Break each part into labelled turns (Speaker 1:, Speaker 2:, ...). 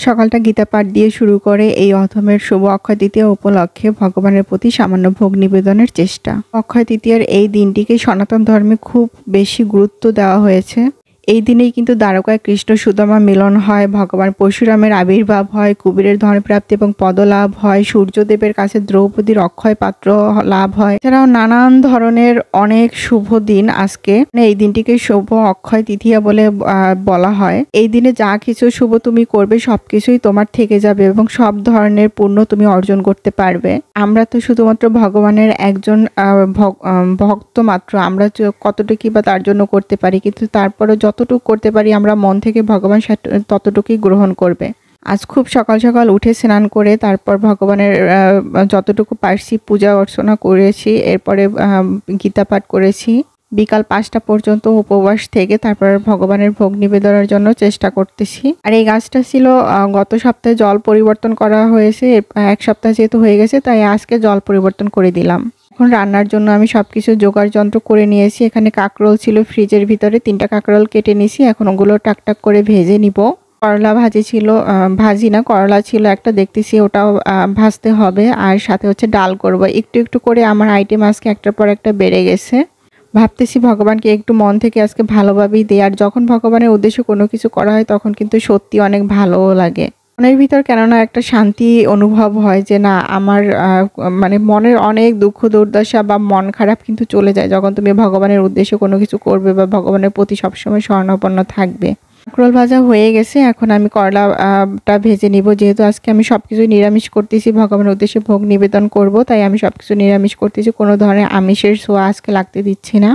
Speaker 1: সকালটা গীতা পাঠ দিয়ে শুরু করে এই অথমের শুভ অক্ষয় তৃতীয়া উপলক্ষে ভগবানের প্রতি সামান্য ভোগ নিবেদনের চেষ্টা। অক্ষয় তৃতীয়ার এই দিনটিকে সনাতন ধর্মে খুব বেশি গুরুত্ব দেওয়া হয়েছে। এই দিনেই কিন্তু দ্বারকায় কৃষ্ণ সুদামা মিলন হয়, ভগবান পরশুরামের আবির্ভাব হয়, কুবেরের ধনপ্রাপ্তি এবং পদলাভ হয়, সূর্যদেবের কাছে দ্রৌপদীর অক্ষয় পাত্র লাভ হয়। এছাড়াও নানান ধরনের অনেক শুভ দিন আজকে, এই দিনটিকে শুভ অক্ষয় তৃতীয়া বলে বলা হয়। এই দিনে যা কিছু শুভ তুমি করবে সবকিছুই তোমার থেকে যাবে এবং সব ধরনের পুণ্য তুমি অর্জন করতে পারবে। আমরা তো শুধুমাত্র ভগবানের একজন ভক্ত মাত্র, আমরা কতটুকু বা তার জন্য করতে পারি, কিন্তু তারপরে যতটুকু করতে পারি আমরা মন থেকে ভগবান ততটুকুই গ্রহণ করবে। আজ খুব সকাল সকাল উঠে স্নান করে তারপর ভগবানের যতটুকু পারছি পূজা অর্চনা করেছি, এরপরে গীতা পাঠ করেছি। বিকাল 5টা পর্যন্ত উপবাস থেকে তারপর ভগবানের ভোগ নিবেদনের জন্য চেষ্টা করতেছি। আর এই গাছটা ছিল গত সপ্তাহে জল পরিবর্তন করা হয়েছে, এক সপ্তাহ যেহেতু হয়ে গেছে তাই আজকে জল পরিবর্তন করে দিলাম। এখন রান্নার জন্য আমি সবকিছু জোগাড় যন্ত্র করে নিয়েছি। এখানে কাঁকরোল ছিল ফ্রিজের ভিতরে, 3টা কাঁকরোল কেটে নিয়েছি, এখন ওগুলো টাকটাক করে ভেজে নিব। করলা ভাজি ছিল, ভাজি না করলা ছিল একটা, দেখতেছি ওটাও ভাজতে হবে। আর সাথে হচ্ছে ডাল করব। একটু একটু করে আমার আইটেম আজকে একটার পর একটা বেড়ে গেছে। ভাবতেছি ভগবানকে একটু মন থেকে আজকে ভালোভাবেই দেই। আর যখন ভগবানের উদ্দেশ্যে কোনো কিছু করা হয় তখন কিন্তু সত্যি অনেক ভালোও লাগে। মনের ভিতর কেননা একটা শান্তি অনুভব হয় যে না, আমার মানে মনের অনেক দুঃখ দুর্দশা বা মন খারাপ কিন্তু চলে যায় যখন তুমি ভগবানের উদ্দেশ্যে কোনো কিছু করবে বা ভগবানের প্রতি সবসময় শরণাপন্ন থাকবে। কাঁকরোল ভাজা হয়ে গেছে, এখন আমি করলাটা ভেজে নিব। যেহেতু আজকে আমি সবকিছু নিরামিষ করতেছি, ভগবানের উদ্দেশ্যে ভোগ নিবেদন করব, তাই আমি সবকিছু নিরামিষ করতেছি, কোনো ধরনের আমিষের ছোঁয়া আজকে লাগতে দিচ্ছি না।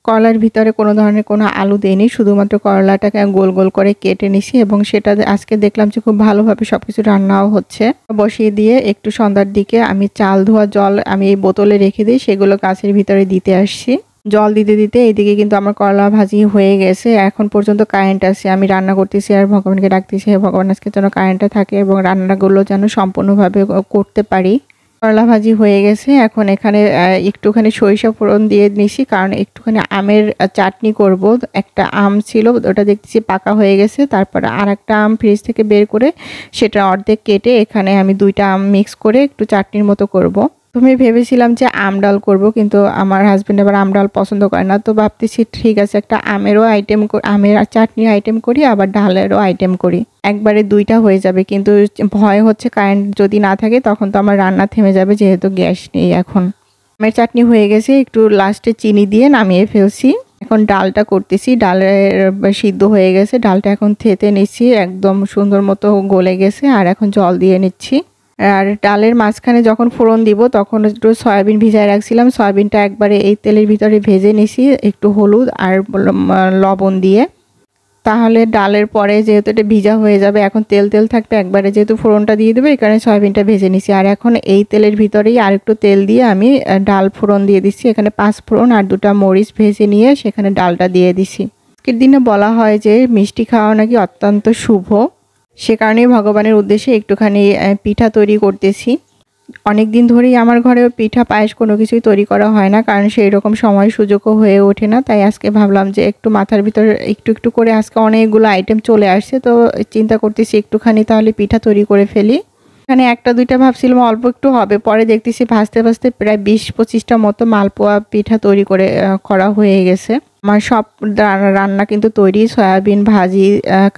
Speaker 1: করলার ভিতরে কোনো ধরনের কোনো আলু দেইনি, শুধুমাত্র করলাটাকে গোল গোল করে কেটে নিছি এবং সেটা আজকে দেখলাম যে খুব ভালোভাবে সবকিছু রান্নাও হচ্ছে। বসিয়ে দিয়ে একটু সন্ধ্যার দিকে আমি চাল ধোয়া জল আমি এই বোতলে রেখে দিই, সেগুলো গাছের ভিতরে দিতে আসছি। জল দিতে দিতে এইদিকে কিন্তু আমার করলা ভাজি হয়ে গেছে। এখন পর্যন্ত কারেন্ট আছে, আমি রান্না করতেছি আর ভগবানকে ডাকতেছি ভগবান আজকে যেন কারেন্টটা থাকে এবং রান্নাগুলো যেন সম্পূর্ণভাবে করতে পারি। করলা ভাজি হয়ে গেছে, এখন এখানে একটুখানি সরিষা ফোড়ন দিয়ে নিছি, কারণ একটুখানি আমের চাটনি করব। একটা আম ছিল, ওটা দেখতেছি পাকা হয়ে গেছে, তারপরে আর একটা আম ফ্রিজ থেকে বের করে সেটা অর্ধেক কেটে এখানে আমি 2টা আম মিক্স করে একটু চাটনির মতো করব। তুমি ভেবেছিলাম যে আম ডাল করব, কিন্তু আমার হাজব্যান্ড আবার আম ডাল পছন্দ করে না, তো ভাবতেছি ঠিক আছে একটা আমেরও আইটেম, আমের চাটনির আইটেম করি আবার ডালেরও আইটেম করি, একবারে 2টা হয়ে যাবে। কিন্তু ভয় হচ্ছে কারেন্ট যদি না থাকে তখন তো আমার রান্না থেমে যাবে, যেহেতু গ্যাস নেই। এখন আমের চাটনি হয়ে গেছে, একটু লাস্টে চিনি দিয়ে নামিয়ে ফেলছি। এখন ডালটা করতেছি, ডালের সিদ্ধ হয়ে গেছে, ডালটা এখন থেতে নিচ্ছি, একদম সুন্দর মতো গলে গেছে। আর এখন জল দিয়ে নিচ্ছি। আর ডালের মাঝখানে যখন ফোড়ন দিব তখন একটু সয়াবিন ভিজায় রাখছিলাম, সয়াবিনটা একবারে এই তেলের ভিতরে ভেজে নিছি একটু হলুদ আর লবণ দিয়ে, তাহলে ডালের পরে যেহেতু এটা ভিজা হয়ে যাবে, এখন তেল তেল থাকবে, একবারে যেহেতু ফোড়নটা দিয়ে দেবে এই কারণে সয়াবিনটা ভেজে নিছি। আর এখন এই তেলের ভিতরেই আর একটু তেল দিয়ে আমি ডাল ফোড়ন দিয়ে দিচ্ছি, এখানে 5 ফোড়ন আর 2টা মরিচ ভেজে নিয়ে সেখানে ডালটা দিয়ে দিছি। আজকের দিনে বলা হয় যে মিষ্টি খাওয়া নাকি অত্যন্ত শুভ, সে কারণেই ভগবানের উদ্দেশ্যে একটুখানি পিঠা তৈরি করতেছি। অনেক দিন ধরেই আমার ঘরেও পিঠা পায়েস কোনো কিছুই তৈরি করা হয় না, কারণ সেই রকম সময় সুযোগও হয়ে ওঠে না। তাই আজকে ভাবলাম যে একটু মাথার ভিতরে একটু একটু করে আজকে অনেকগুলো আইটেম চলে আসছে, তো চিন্তা করতেছি একটুখানি তাহলে পিঠা তৈরি করে ফেলি। এখানে 1টা 2টা ভাবছিলাম অল্প একটু হবে, পরে দেখতেছি ভাজতে ভাজতে প্রায় 20-25টা মতো মালপোয়া পিঠা তৈরি করা হয়ে গেছে। আমার সব রান্না কিন্তু তৈরি, সয়াবিন ভাজি,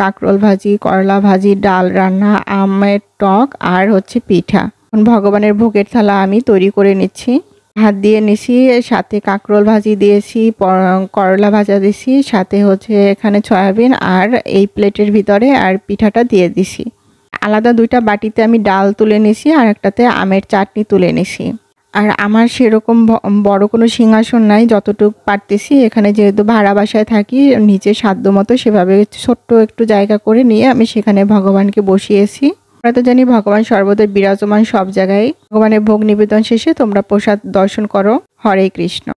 Speaker 1: কাঁকরোল ভাজি, করলা ভাজি, ডাল রান্না, আমের টক আর হচ্ছে পিঠা। ভগবানের ভোগের থালা আমি তৈরি করে নিচ্ছি, ভাত দিয়ে নিছি, সাথে কাঁকরোল ভাজি দিয়েছি, করলা ভাজা দিয়েছি, সাথে হচ্ছে এখানে সয়াবিন আর এই প্লেটের ভিতরে আর পিঠাটা দিয়ে দিছি। আলাদা 2টা বাটিতে আমি ডাল তুলে নিছি আর একটাতে আমের চাটনি তুলে নিছি। আর আমার সেরকম বড় কোনো সিংহাসন নাই, যতটুকু পারতেছি এখানে যেহেতু ভাড়া বাসায় থাকি নিচে সাধ্য মতো সেভাবে ছোট্ট একটু জায়গা করে নিয়ে আমি সেখানে ভগবানকে বসিয়েছি। আমরা তো জানি ভগবান সর্বদা বিরাজমান সব জায়গায়। ভগবানের ভোগ নিবেদন শেষে তোমরা প্রসাদ দর্শন করো। হরে কৃষ্ণ।